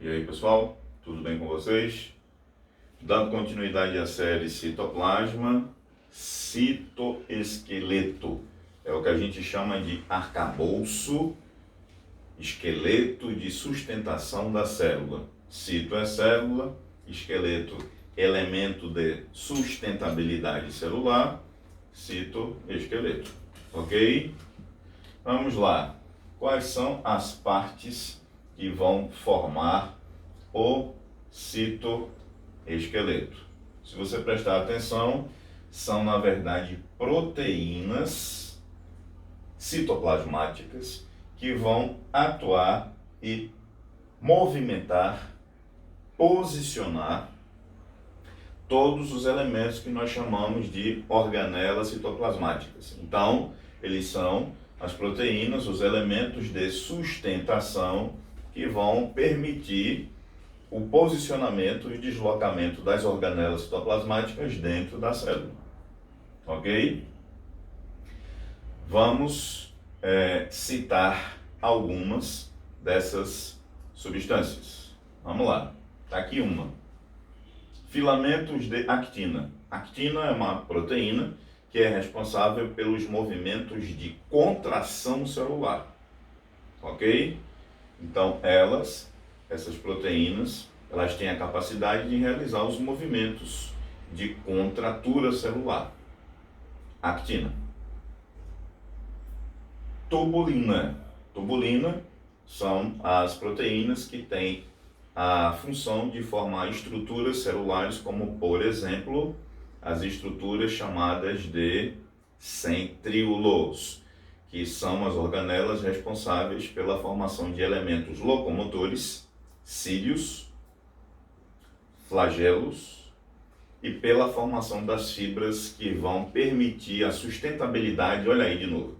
E aí pessoal, tudo bem com vocês? Dando continuidade à série Citoplasma, citoesqueleto. É o que a gente chama de arcabouço, esqueleto de sustentação da célula. Cito é célula, esqueleto, elemento de sustentabilidade celular, citoesqueleto. Ok? Vamos lá. Quais são as partes que vão formar o citoesqueleto? Se você prestar atenção, são na verdade proteínas citoplasmáticas que vão atuar e movimentar, posicionar todos os elementos que nós chamamos de organelas citoplasmáticas. Então, eles são as proteínas, os elementos de sustentação que vão permitir o posicionamento e deslocamento das organelas citoplasmáticas dentro da célula. Ok? Vamos citar algumas dessas substâncias. Vamos lá. Está aqui uma. Filamentos de actina. Actina é uma proteína que é responsável pelos movimentos de contração celular. Ok? Então, essas proteínas, elas têm a capacidade de realizar os movimentos de contratura celular. Actina. Tubulina. Tubulina são as proteínas que têm a função de formar estruturas celulares, como, por exemplo, as estruturas chamadas de centríolos, que são as organelas responsáveis pela formação de elementos locomotores, cílios, flagelos, e pela formação das fibras que vão permitir a sustentabilidade, olha aí de novo,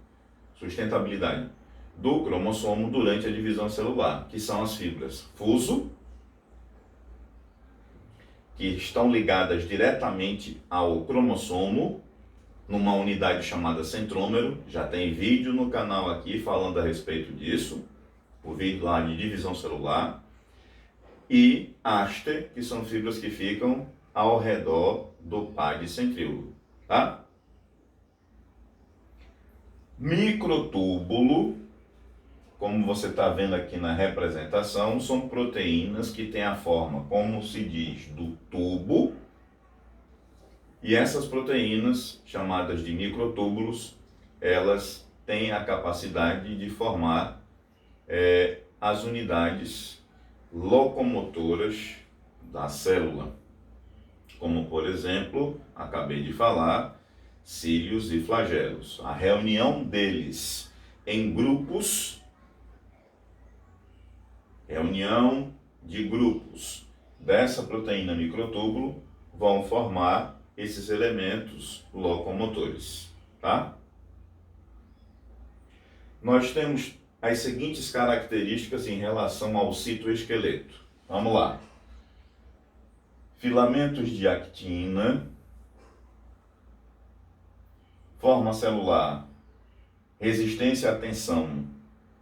sustentabilidade do cromossomo durante a divisão celular, que são as fibras fuso, que estão ligadas diretamente ao cromossomo, numa unidade chamada centrômero. Já tem vídeo no canal aqui falando a respeito disso, o vídeo lá de divisão celular. E haste, que são fibras que ficam ao redor do PAD centríolo, tá? Microtúbulo, como você está vendo aqui na representação, são proteínas que têm a forma, como se diz, do tubo. E essas proteínas, chamadas de microtúbulos, elas têm a capacidade de formar as unidades locomotoras da célula. Como, por exemplo, acabei de falar, cílios e flagelos. A reunião deles em grupos, reunião de grupos dessa proteína microtúbulo, vão formar esses elementos locomotores, tá? Nós temos as seguintes características em relação ao citoesqueleto. Vamos lá. Filamentos de actina, forma celular, resistência à tensão,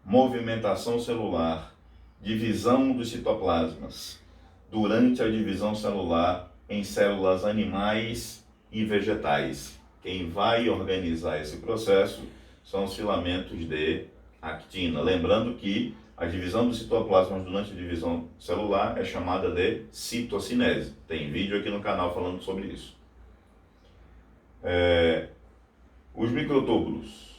movimentação celular, divisão dos citoplasmas durante a divisão celular em células animais e vegetais. Quem vai organizar esse processo são os filamentos de actina. Lembrando que a divisão dos citoplasmas durante a divisão celular é chamada de citocinese. Tem vídeo aqui no canal falando sobre isso. Os microtúbulos,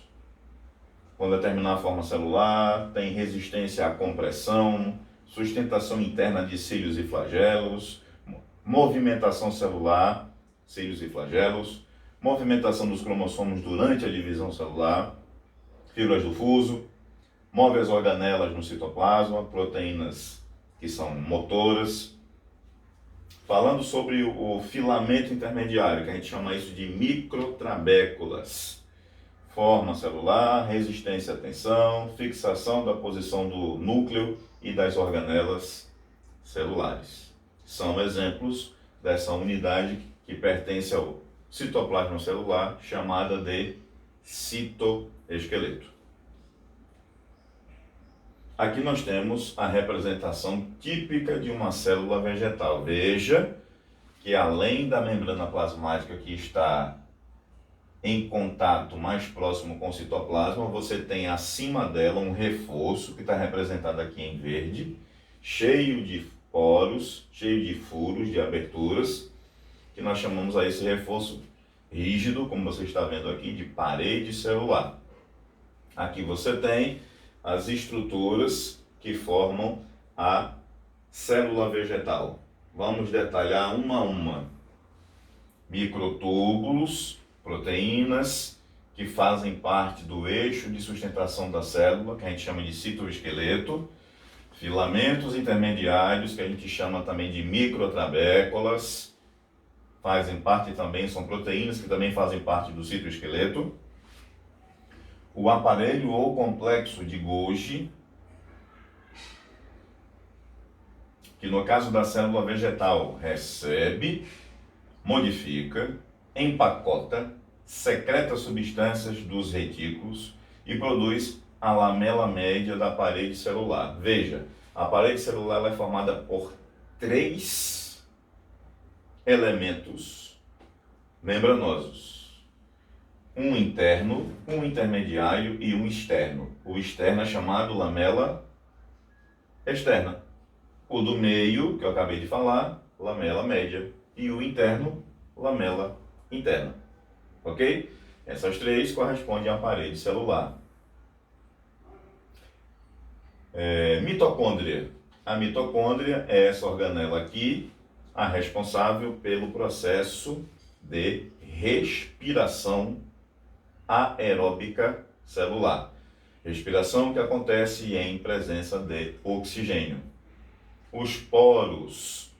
com determinada forma celular, tem resistência à compressão, sustentação interna de cílios e flagelos, movimentação celular, cílios e flagelos, movimentação dos cromossomos durante a divisão celular, fibras do fuso, move as organelas no citoplasma, proteínas que são motoras. Falando sobre o filamento intermediário, que a gente chama isso de microtrabéculas. Forma celular, resistência à tensão, fixação da posição do núcleo e das organelas celulares. São exemplos dessa unidade que pertence ao citoplasma celular, chamada de citoesqueleto. Aqui nós temos a representação típica de uma célula vegetal. Veja que além da membrana plasmática que está em contato mais próximo com o citoplasma, você tem acima dela um reforço, que está representado aqui em verde, cheio de poros, cheio de furos, de aberturas, que nós chamamos a esse reforço rígido, como você está vendo aqui, de parede celular. Aqui você tem as estruturas que formam a célula vegetal. Vamos detalhar uma a uma. Microtúbulos, proteínas que fazem parte do eixo de sustentação da célula, que a gente chama de citoesqueleto, filamentos intermediários, que a gente chama também de microtrabéculas, fazem parte também, são proteínas que também fazem parte do citoesqueleto, o aparelho ou complexo de Golgi, que no caso da célula vegetal recebe, modifica, empacota, secreta substâncias dos retículos e produz a lamela média da parede celular. Veja, a parede celular é formada por 3 elementos membranosos. Um interno, um intermediário e um externo. O externo é chamado lamela externa. O do meio, que eu acabei de falar, lamela média. E o interno, lamela interna. Ok? Essas 3 correspondem à parede celular. Mitocôndria. A mitocôndria é essa organela aqui, a responsável pelo processo de respiração aeróbica celular. Respiração que acontece em presença de oxigênio. Os poros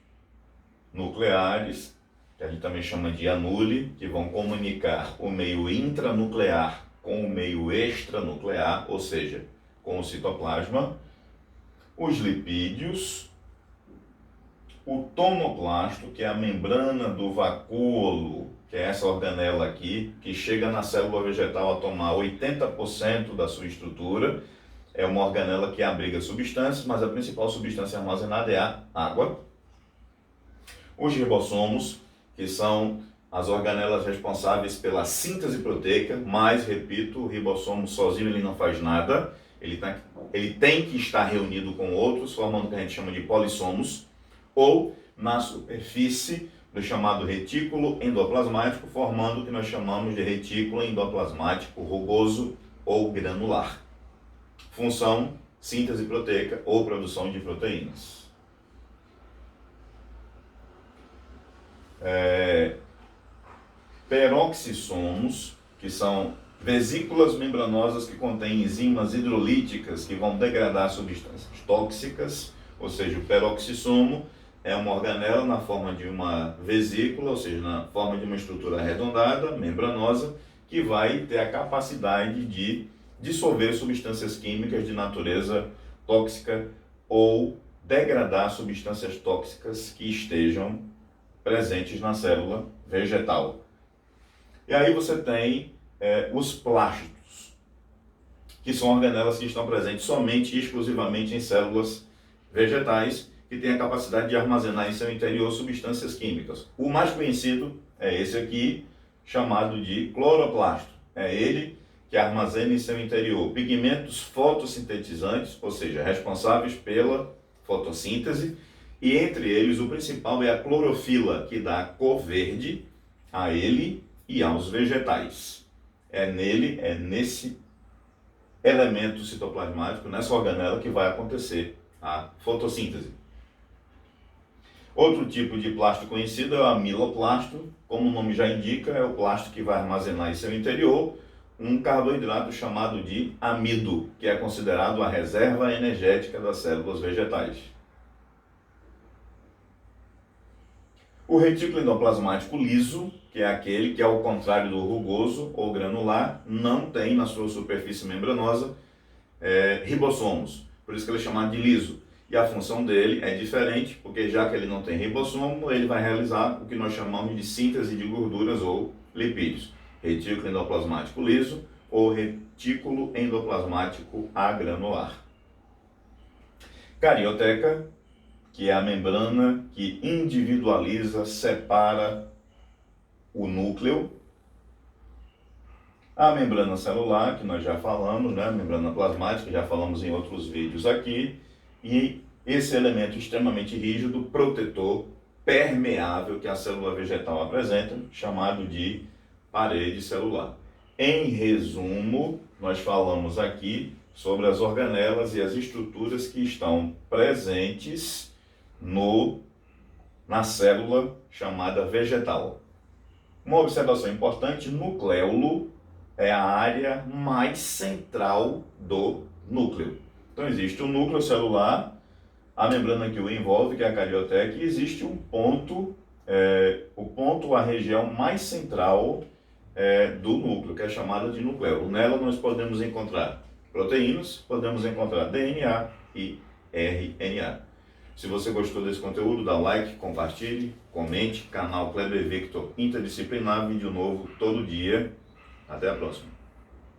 nucleares, que a gente também chama de anule, que vão comunicar o meio intranuclear com o meio extranuclear, ou seja, com o citoplasma. Os lipídios, o tomoplasto, que é a membrana do vacúolo, que é essa organela aqui, que chega na célula vegetal a tomar 80% da sua estrutura. É uma organela que abriga substâncias, mas a principal substância armazenada é a água. Os ribossomos, que são as organelas responsáveis pela síntese proteica, mas, repito, o ribossomo sozinho ele não faz nada, ele tem que estar reunido com outros, formando o que a gente chama de polissomos, ou na superfície do chamado retículo endoplasmático, formando o que nós chamamos de retículo endoplasmático rugoso ou granular. Função, síntese proteica ou produção de proteínas. Peroxissomos, que são vesículas membranosas que contêm enzimas hidrolíticas que vão degradar substâncias tóxicas, ou seja, o peroxissomo é uma organela na forma de uma vesícula, ou seja, na forma de uma estrutura arredondada, membranosa, que vai ter a capacidade de dissolver substâncias químicas de natureza tóxica ou degradar substâncias tóxicas que estejam presentes na célula vegetal. E aí você tem os plásticos, que são organelas que estão presentes somente e exclusivamente em células vegetais, que têm a capacidade de armazenar em seu interior substâncias químicas. O mais conhecido é esse aqui, chamado de cloroplasto. É ele que armazena em seu interior pigmentos fotossintetizantes, ou seja, responsáveis pela fotossíntese, e entre eles o principal é a clorofila, que dá a cor verde a ele e aos vegetais. É nesse elemento citoplasmático, nessa organela, que vai acontecer a fotossíntese. Outro tipo de plástico conhecido é o amiloplasto. Como o nome já indica, é o plástico que vai armazenar em seu interior um carboidrato chamado de amido, que é considerado a reserva energética das células vegetais. O retículo endoplasmático liso, que é aquele que, ao contrário do rugoso ou granular, não tem na sua superfície membranosa ribossomos. Por isso que ele é chamado de liso. E a função dele é diferente, porque já que ele não tem ribossomo, ele vai realizar o que nós chamamos de síntese de gorduras ou lipídios. Retículo endoplasmático liso ou retículo endoplasmático agranular. Carioteca, que é a membrana que individualiza, separa o núcleo. A membrana celular, que nós já falamos, né? A membrana plasmática, já falamos em outros vídeos aqui. E esse elemento extremamente rígido, protetor, permeável, que a célula vegetal apresenta, chamado de parede celular. Em resumo, nós falamos aqui sobre as organelas e as estruturas que estão presentes na célula chamada vegetal. Uma observação importante: nucleolo é a área mais central do núcleo. Então existe o núcleo celular, a membrana que o envolve, que é a carioteca, e existe um ponto, a região mais central do núcleo, que é chamada de nucleolo. Nela nós podemos encontrar proteínas, podemos encontrar DNA e RNA. Se você gostou desse conteúdo, dá like, compartilhe, comente. Canal Kleber Victor Interdisciplinar, vídeo novo todo dia. Até a próxima.